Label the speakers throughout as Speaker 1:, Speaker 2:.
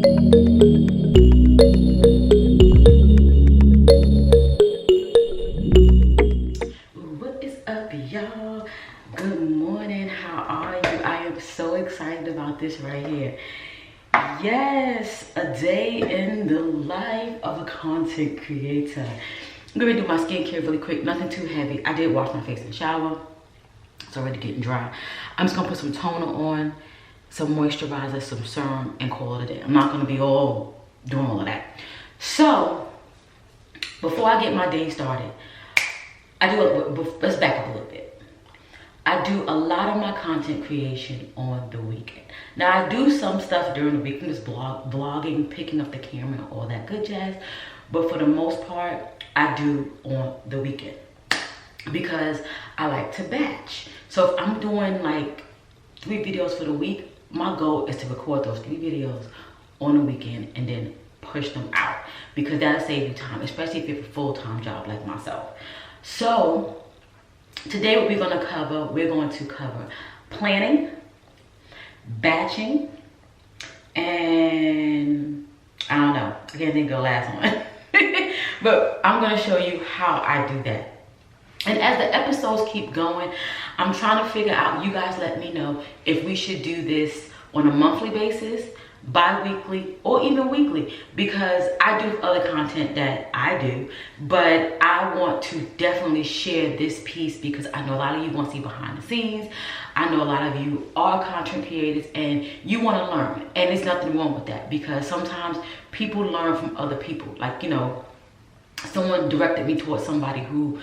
Speaker 1: What is up, y'all? Good morning. How are you? I am so excited about this right here. Yes, a day in the life of a content creator. I'm gonna do my skincare really quick, nothing too heavy. I did wash my face in the shower. It's already getting dry. I'm just gonna put some toner on, some moisturizer, some serum, and call it a day. I'm not gonna be all doing all of that. So, before I get my day started, let's back up a little bit. I do a lot of my content creation on the weekend. Now I do some stuff during the week, just vlogging, picking up the camera, and all that good jazz. But for the most part, I do on the weekend because I like to batch. So if I'm doing like 3 videos for the week, my goal is to record those 3 videos on the weekend and then push them out because that'll save you time, especially if you have a full-time job like myself. So today what we're going to cover planning, batching, and I don't know, I can't think of the last one. But I'm going to show you how I do that. And as the episodes keep going, I'm trying to figure out, you guys let me know if we should do this on a monthly basis, bi-weekly, or even weekly, because I do other content that I do, but I want to definitely share this piece because I know a lot of you want to see behind the scenes. I know a lot of you are content creators and you want to learn, and there's nothing wrong with that because sometimes people learn from other people. Like, you know, someone directed me towards somebody who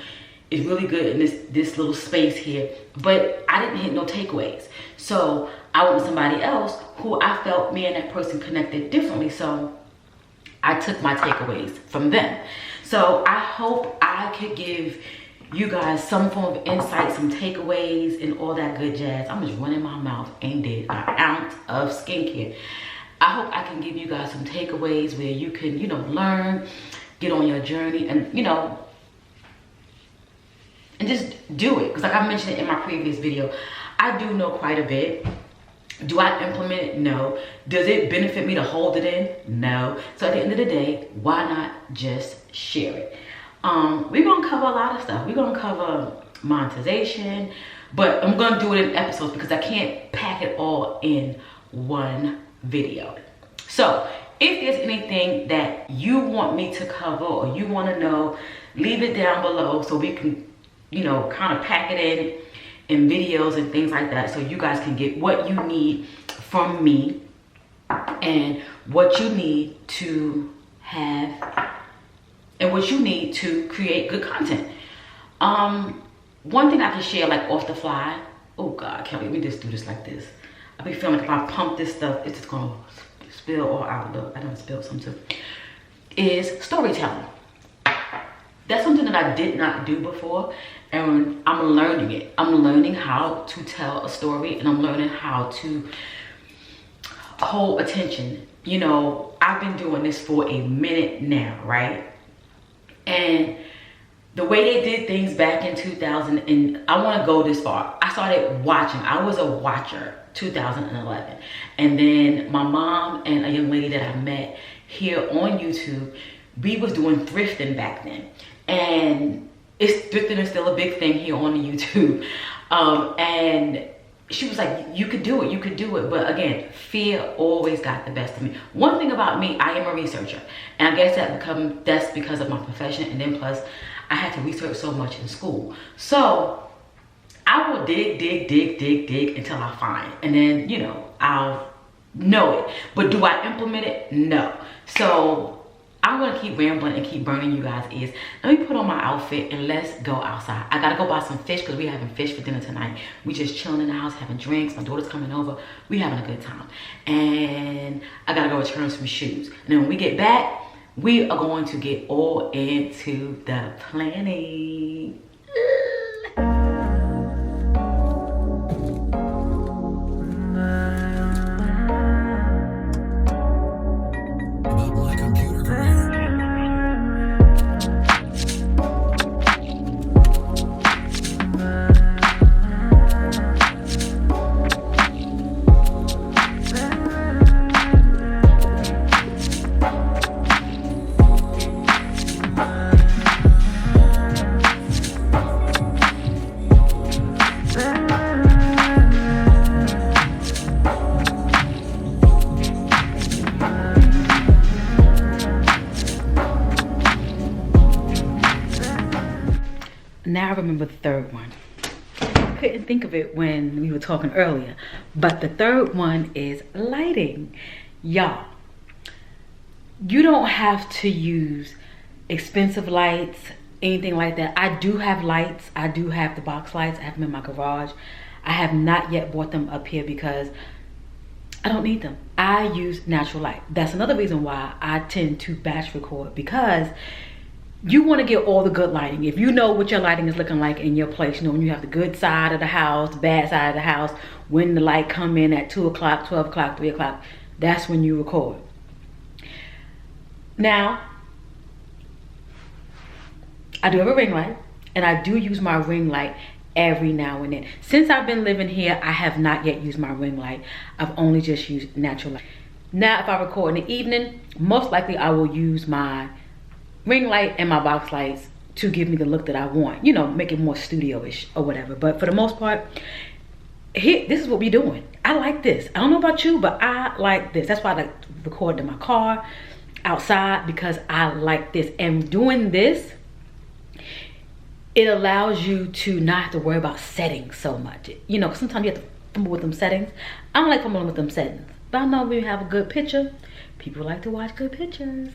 Speaker 1: is really good in this little space here, but I didn't hit no takeaways. So I went with somebody else who I felt me and that person connected differently. So I took my takeaways from them. So I hope I could give you guys some form of insight, some takeaways, and all that good jazz. I'm just running my mouth and did an ounce of skincare. I hope I can give you guys some takeaways where you can, you know, learn, get on your journey, and, you know, and just do it. Because like I mentioned in my previous video, I do know quite a bit. Do I implement it? No. Does it benefit me to hold it in? No. So at the end of the day, why not just share it? We're gonna cover a lot of stuff. We're gonna cover monetization, but I'm gonna do it in episodes because I can't pack it all in one video. So if there's anything that you want me to cover or you want to know, leave it down below so we can, you know, kind of pack it in videos and things like that, so you guys can get what you need from me and what you need to have and what you need to create good content. One thing I can share, like off the fly, oh God, Kelly, let me just do this like this. I be feeling like if I pump this stuff, it's just gonna spill all out. Look, I done spilled some too. Is storytelling. That's something that I did not do before, and I'm learning it. I'm learning how to tell a story, and I'm learning how to hold attention. You know, I've been doing this for a minute now, right? And the way they did things back in 2000, and I want to go this far. I started watching. I was a watcher 2011. And then my mom and a young lady that I met here on YouTube, we was doing thrifting back then. And thrifting is still a big thing here on the YouTube. And she was like, you could do it, you could do it. But again, fear always got the best of me. One thing about me, I am a researcher. And I guess that's because of my profession. And then plus, I had to research so much in school. So I will dig until I find. And then, you know, I'll know it. But do I implement it? No. So I'm gonna keep rambling and keep burning you guys' ears. Let me put on my outfit and let's go outside. I gotta go buy some fish because we're having fish for dinner tonight. We just chilling in the house, having drinks. My daughter's coming over. We having a good time. And I gotta go return some shoes. And then when we get back, we are going to get all into the planning. I remember the third one. I couldn't think of it when we were talking earlier, but the third one is lighting. Y'all, you don't have to use expensive lights, anything like that. I do have lights. I do have the box lights. I have them in my garage. I have not yet bought them up here because I don't need them. I use natural light. That's another reason why I tend to batch record, because you want to get all the good lighting. If you know what your lighting is looking like in your place, you know when you have the good side of the house, bad side of the house, when the light come in at 2 o'clock, 12 o'clock, 3 o'clock, that's when you record. Now, I do have a ring light, and I do use my ring light every now and then. Since I've been living here, I have not yet used my ring light. I've only just used natural light. Now, if I record in the evening, most likely I will use my ring light and my box lights to give me the look that I want. You know, make it more studio-ish or whatever. But for the most part, here, this is what we're doing. I like this. I don't know about you, but I like this. That's why I like to record in my car, outside, because I like this. And doing this, it allows you to not have to worry about settings so much. You know, sometimes you have to fumble with them settings. I don't like fumbling with them settings. But I know when you have a good picture, people like to watch good pictures.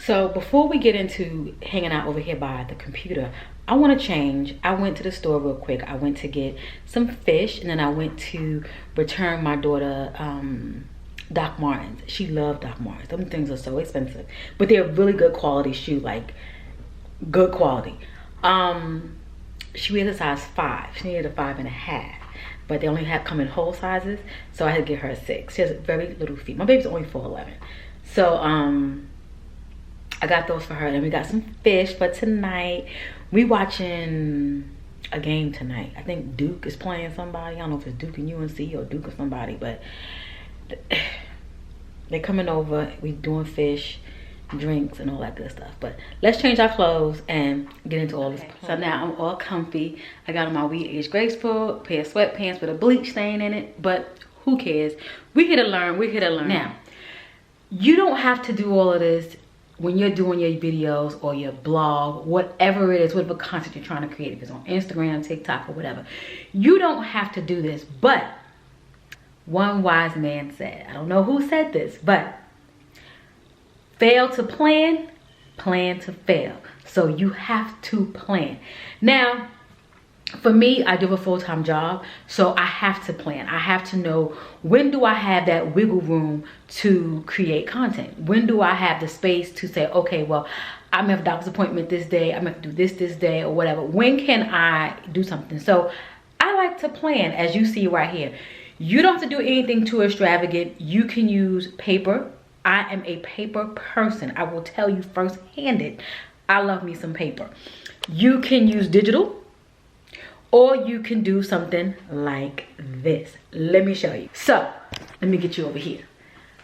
Speaker 1: So before we get into hanging out over here by the computer, I want to change. I went to the store real quick. I went to get some fish, and then I went to return my daughter Doc Martens. She loved Doc Martens. Them things are so expensive, but they're really good quality shoe, like good quality. She wears a size 5. She needed a 5.5, but they only come in whole sizes, so I had to get her a 6. She has very little feet. My baby's only 4'11", so I got those for her. And we got some fish for tonight. We watching a game tonight. I think Duke is playing somebody. I don't know if it's Duke and UNC or Duke or somebody, but they're coming over. We doing fish, drinks, and all that good stuff. But let's change our clothes and get into all this. So now I'm all comfy. I got on my We Age Graceful pair of sweatpants with a bleach stain in it, but who cares? We're here to learn. We're here to learn. Now, you don't have to do all of this when you're doing your videos or your blog, whatever it is, whatever content you're trying to create, if it's on Instagram, TikTok, or whatever. You don't have to do this, but one wise man said, I don't know who said this, but fail to plan, plan to fail. So you have to plan. Now, for me, I do a full-time job, so I have to plan. I have to know, when do I have that wiggle room to create content? When do I have the space to say, okay, well, I'm gonna have a doctor's appointment this day, I'm gonna do this day, or whatever. When can I do something? So I like to plan, as you see right here. You don't have to do anything too extravagant. You can use paper. I am a paper person. I will tell you first-handed, I love me some paper. You can use digital, or you can do something like this. Let me show you. So, let me get you over here.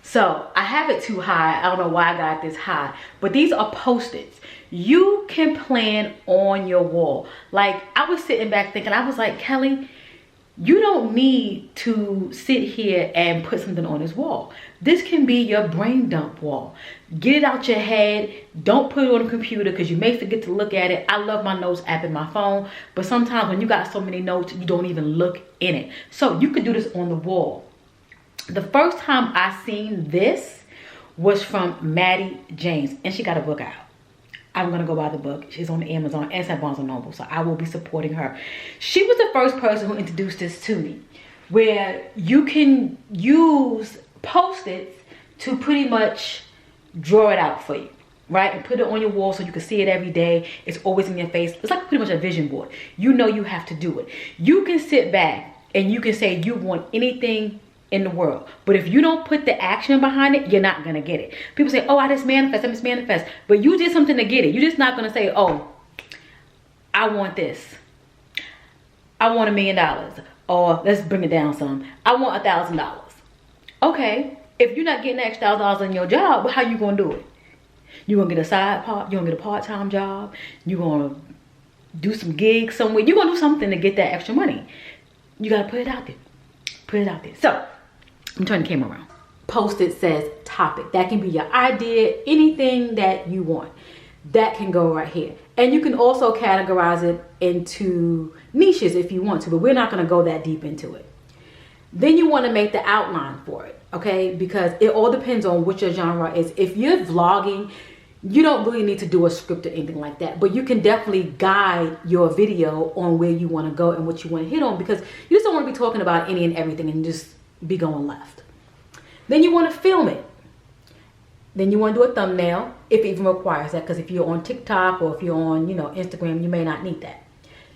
Speaker 1: So, I have it too high. I don't know why I got this high, but these are Post-its. You can plan on your wall. Like, I was sitting back thinking, I was like, Kelly, you don't need to sit here and put something on this wall. This can be your brain dump wall. Get it out your head. Don't put it on the computer because you may forget to look at it. I love my notes app in my phone, but sometimes when you got so many notes, you don't even look in it. So you could do this on the wall. The first time I seen this was from Maddie James, and she got a book out. I'm gonna go buy the book. She's on Amazon and at Barnes & Noble, so I will be supporting her. She was the first person who introduced this to me, where you can use Post-its to pretty much draw it out for you, right? And put it on your wall so you can see it every day. It's always in your face. It's like pretty much a vision board. You know you have to do it. You can sit back and you can say you want anything in the world, but if you don't put the action behind it, you're not gonna get it. People say, oh, I just manifest, but you did something to get it. You're just not gonna say, oh, I want this, I want $1 million, or let's bring it down some, I want $1,000. Okay, if you're not getting that extra $1,000 in your job, how you gonna do it? You gonna get a side part, you gonna get a part-time job, you gonna do some gigs somewhere, you gonna do something to get that extra money. You gotta put it out there. Put it out there. So I'm turning the camera around. Post-it says topic. That can be your idea, anything that you want. That can go right here.
Speaker 2: And you can also categorize it into niches if you want to, but we're not going to go that deep into it. Then you want to make the outline for it, okay? Because it all depends on what your genre is. If you're vlogging, you don't really need to do a script or anything like that, but you can definitely guide your video on where you want to go and what you want to hit on, because you just don't want to be talking about any and everything and just be going left. Then you want to film it. Then you want to do a thumbnail, if it even requires that, because if you're on TikTok or if you're on, Instagram, you may not need that.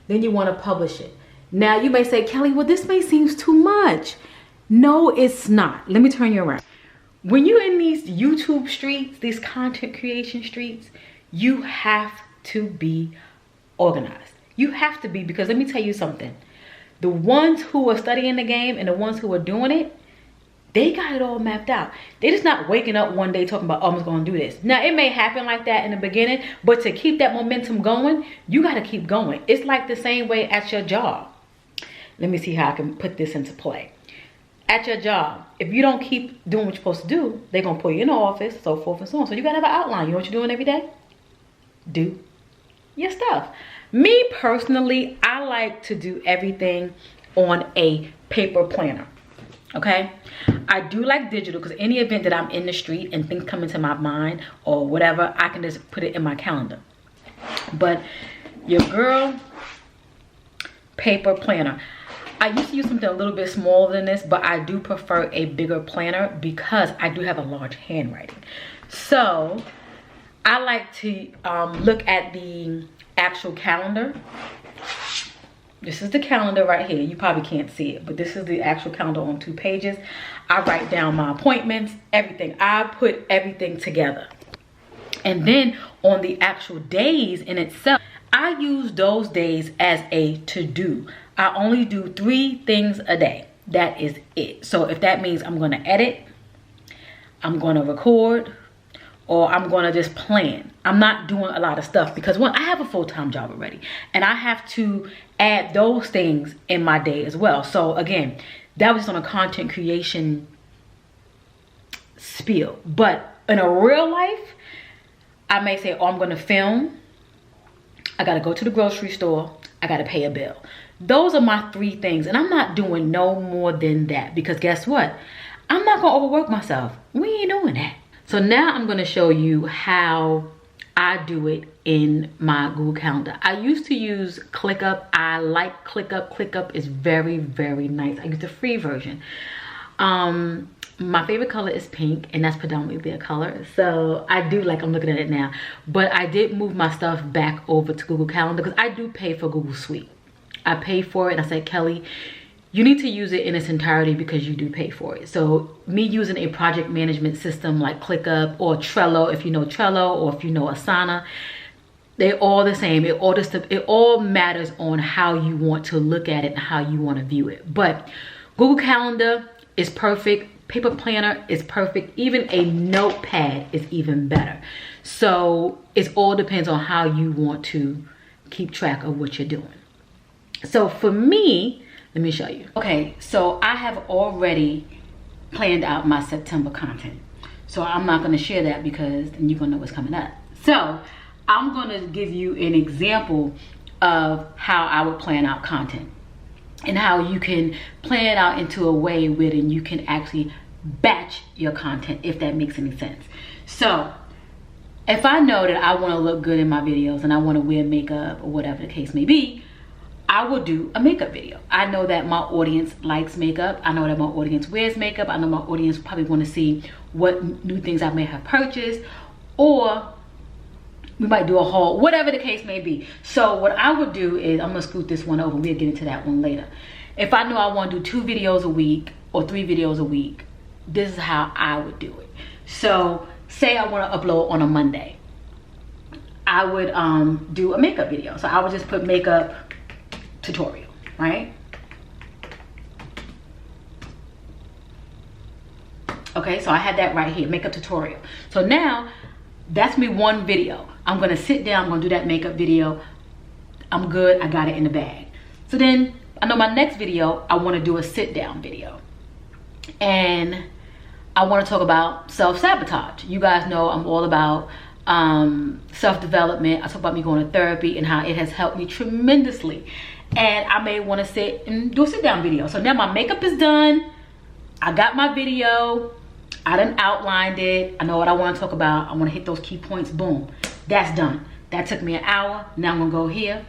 Speaker 2: Then you want to publish it. Now you may say, Kelly, well, this may seem too much. No, it's not. Let me turn you around. When you're in these YouTube streets, these content creation streets, you have to be organized. You have to be, because let me tell you something. The ones who are studying the game and the ones who are doing it, they got it all mapped out. They're just not waking up one day talking about, oh, I'm just going to do this. Now, it may happen like that in the beginning, but to keep that momentum going, you got to keep going. It's like the same way at your job. Let me see how I can put this into play. At your job, if you don't keep doing what you're supposed to do, they're going to pull you in the office, so forth and so on. So you got to have an outline. You know what you're doing every day? Do your stuff. Me personally, I like to do everything on a paper planner. Okay, I do like digital, because any event that I'm in the street and things come into my mind or whatever, I can just put it in my calendar. But your girl, paper planner. I used to use something a little bit smaller than this, but I do prefer a bigger planner because I do have a large handwriting. So I like to look at the actual calendar. This is the calendar right here. You probably can't see it, but this is the actual calendar on 2 pages. I write down my appointments, everything. I put everything together. And then on the actual days in itself, I use those days as a to-do. I only do 3 things a day. That is it. So if that means I'm going to edit, I'm going to record, or I'm going to just plan. I'm not doing a lot of stuff because, one, I have a full-time job already, and I have to add those things in my day as well. So again, that was on a content creation spiel. But in a real life, I may say, oh, I'm going to film. I got to go to the grocery store. I got to pay a bill. Those are my 3 things, and I'm not doing no more than that, because guess what? I'm not going to overwork myself. We ain't doing that. So now I'm going to show you how I do it in my Google Calendar. I used to use ClickUp. I like ClickUp. ClickUp is very, very nice. I use the free version. My favorite color is pink, and that's predominantly their color. So I do like, I'm looking at it now. But I did move my stuff back over to Google Calendar because I do pay for Google Suite. I pay for it, and I said, Kelly, you need to use it in its entirety because you do pay for it. So me using a project management system like ClickUp or Trello, if you know Trello, or if you know Asana, they're all the same. It all matters on how you want to look at it and how you want to view it. But Google Calendar is perfect. Paper planner is perfect. Even a notepad is even better. So it all depends on how you want to keep track of what you're doing. So for me, let me show you. Okay, so I have already planned out my September content. So I'm not going to share that because then you're going to know what's coming up. So I'm going to give you an example of how I would plan out content and how you can plan it out into a way where then you can actually batch your content, if that makes any sense. So if I know that I want to look good in my videos and I want to wear makeup or whatever the case may be, I will do a makeup video. I know that my audience likes makeup. I know that my audience wears makeup. I know my audience probably want to see what new things I may have purchased, or we might do a haul, whatever the case may be. So what I would do is, I'm gonna scoot this one over. We'll get into that one later. If I know I want to do 2 videos a week or 3 videos a week, this is how I would do it. So say I want to upload on a Monday. I would do a makeup video. So I would just put makeup tutorial, right? Okay, so I had that right here, makeup tutorial. So now that's me, one video. I'm gonna sit down, I'm gonna do that makeup video. I'm good, I got it in the bag. So then I know my next video, I want to do a sit down video, and I want to talk about self-sabotage. You guys know I'm all about self-development. I talk about me going to therapy and how it has helped me tremendously. And I may want to sit and do a sit down video. So now my makeup is done. I got my video. I done outlined it. I know what I want to talk about. I want to hit those key points. Boom. That's done. That took me an hour. Now I'm going to go here.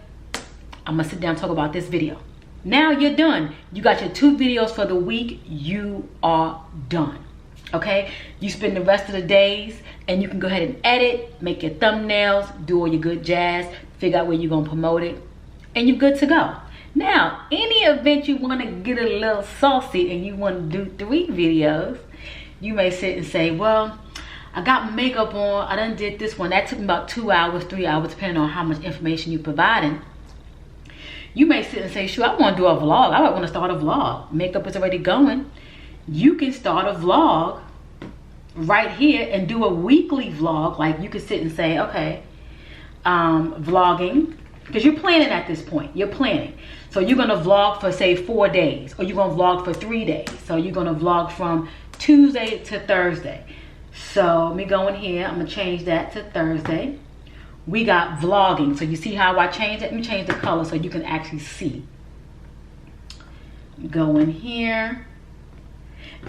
Speaker 2: I'm going to sit down and talk about this video. Now you're done. You got your 2 videos for the week. You are done. Okay? You spend the rest of the days and you can go ahead and edit, make your thumbnails, do all your good jazz, figure out where you're going to promote it, and you're good to go. Now, any event you want to get a little saucy and you want to do 3 videos, you may sit and say, well, I got makeup on, I done did this one. That took me about 2 hours, 3 hours, depending on how much information you're providing. You may sit and say, sure, I want to do a vlog. I want to start a vlog. Makeup is already going. You can start a vlog right here and do a weekly vlog. Like you could sit and say, okay, vlogging, because you're planning at this point. You're planning. So you're going to vlog for, say, 4 days, or you're going to vlog for 3 days. So you're going to vlog from Tuesday to Thursday. So let me go in here. I'm going to change that to Thursday. We got vlogging. So you see how I changed it? Let me change the color so you can actually see. Go in here.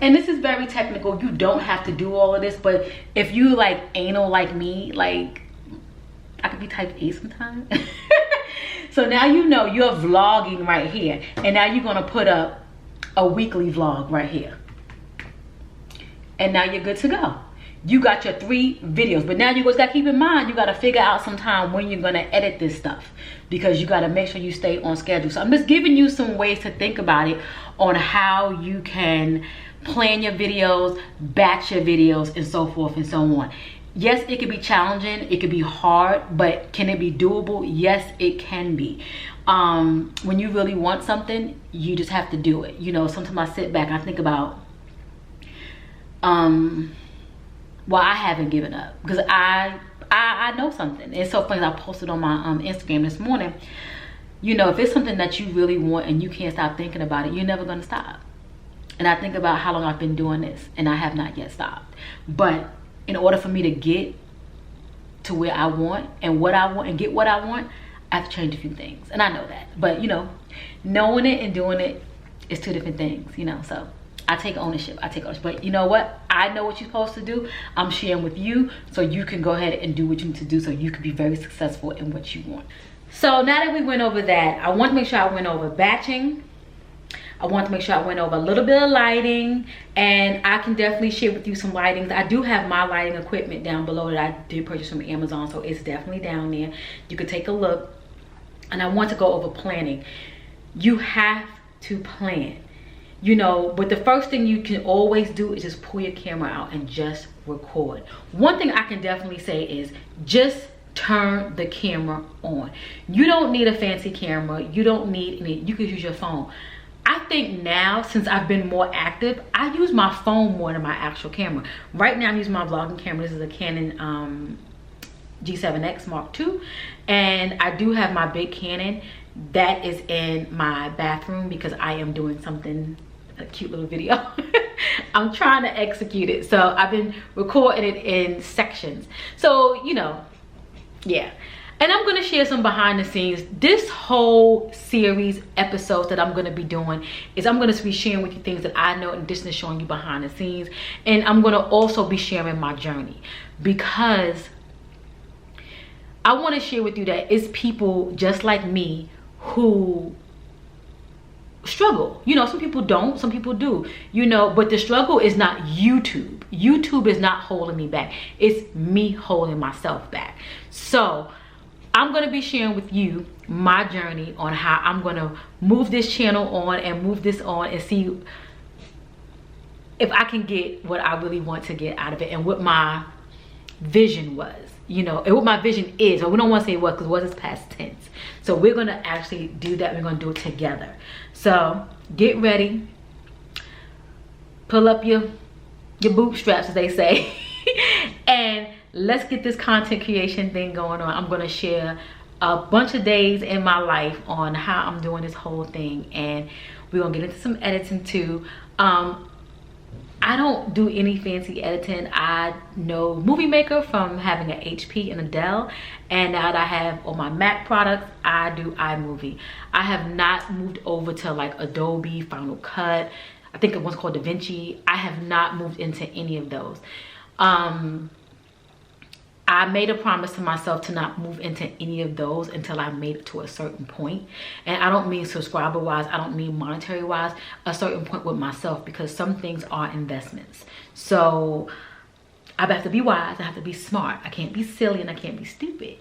Speaker 2: And this is very technical. You don't have to do all of this. But if you like anal like me, like I could be type A sometimes. So now you know you're vlogging right here. And now you're going to put up a weekly vlog right here. And now you're good to go. You got your 3 videos. But now you guys got to keep in mind, you got to figure out some time when you're going to edit this stuff. Because you got to make sure you stay on schedule. So I'm just giving you some ways to think about it on how you can plan your videos, batch your videos, and so forth and so on. Yes, it could be challenging, it could be hard, but can it be doable? Yes, it can be. When you really want something, you just have to do it. You know, sometimes I sit back and I think about, well, I haven't given up because I know something. It's so funny, I posted on my Instagram this morning, you know, if it's something that you really want and you can't stop thinking about it, you're never going to stop. And I think about how long I've been doing this and I have not yet stopped. But in order for me to get to where I want and what I want and get what I want, I have to change a few things. And I know that. But, you know, knowing it and doing it is 2 different things, you know. So I take ownership. But you know what? I know what you're supposed to do. I'm sharing with you so you can go ahead and do what you need to do so you can be very successful in what you want. So now that we went over that, I want to make sure I went over batching. I want to make sure I went over a little bit of lighting, and I can definitely share with you some lightings. I do have my lighting equipment down below that I did purchase from Amazon, so it's definitely down there. You can take a look. And I want to go over planning. You have to plan. You know, but the first thing you can always do is just pull your camera out and just record. One thing I can definitely say is just turn the camera on. You don't need a fancy camera. You don't need any, you can use your phone. I think now, since I've been more active, I use my phone more than my actual camera. Right now I'm using my vlogging camera. This is a Canon G7X Mark II. And I do have my big Canon that is in my bathroom because I am doing something, a cute little video. I'm trying to execute it. So I've been recording it in sections. So, you know, yeah. And I'm gonna share some behind the scenes. This whole series episodes that I'm gonna be doing is I'm gonna be sharing with you things that I know in addition to showing you behind the scenes. And I'm gonna also be sharing my journey because I wanna share with you that it's people just like me who struggle. You know, some people don't, some people do, you know, but the struggle is not YouTube. YouTube is not holding me back. It's me holding myself back. So I'm going to be sharing with you my journey on how I'm going to move this channel on and move this on and see if I can get what I really want to get out of it and what my vision was, you know, and what my vision is. Or we don't want to say what, because what is past tense. So we're going to actually do that. We're going to do it together. So get ready. Pull up your bootstraps, as they say. And let's get this content creation thing going on. I'm going to share a bunch of days in my life on how I'm doing this whole thing. And we're going to get into some editing too. I I don't do any fancy editing. I know Movie Maker from having an HP and a Dell, and now that I have all my Mac products, I do iMovie. I have not moved over to like Adobe, Final Cut. I think it was called DaVinci. I have not moved into any of those. I made a promise to myself to not move into any of those until I made it to a certain point. And I don't mean subscriber wise, I don't mean monetary wise, a certain point with myself, because some things are investments. So I have to be wise, I have to be smart. I can't be silly and I can't be stupid.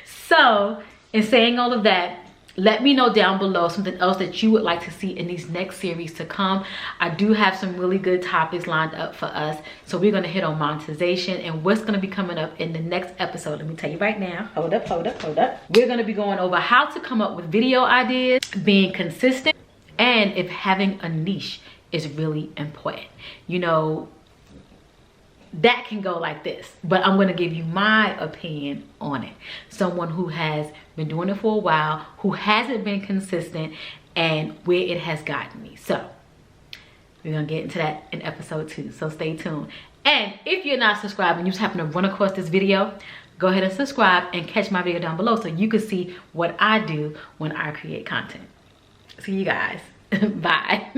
Speaker 2: So in saying all of that, let me know down below something else that you would like to see in these next series to come. I do have some really good topics lined up for us. So we're going to hit on monetization and what's going to be coming up in the next episode. Let me tell you right now. Hold up. We're going to be going over how to come up with video ideas, being consistent, and if having a niche is really important. You know, that can go like this, but I'm going to give you my opinion on it. Someone who has been doing it for a while, who hasn't been consistent, and where it has gotten me. So we're going to get into that in episode 2. So stay tuned. And if you're not subscribed and you just happen to run across this video, go ahead and subscribe and catch my video down below so you can see what I do when I create content. See you guys. Bye.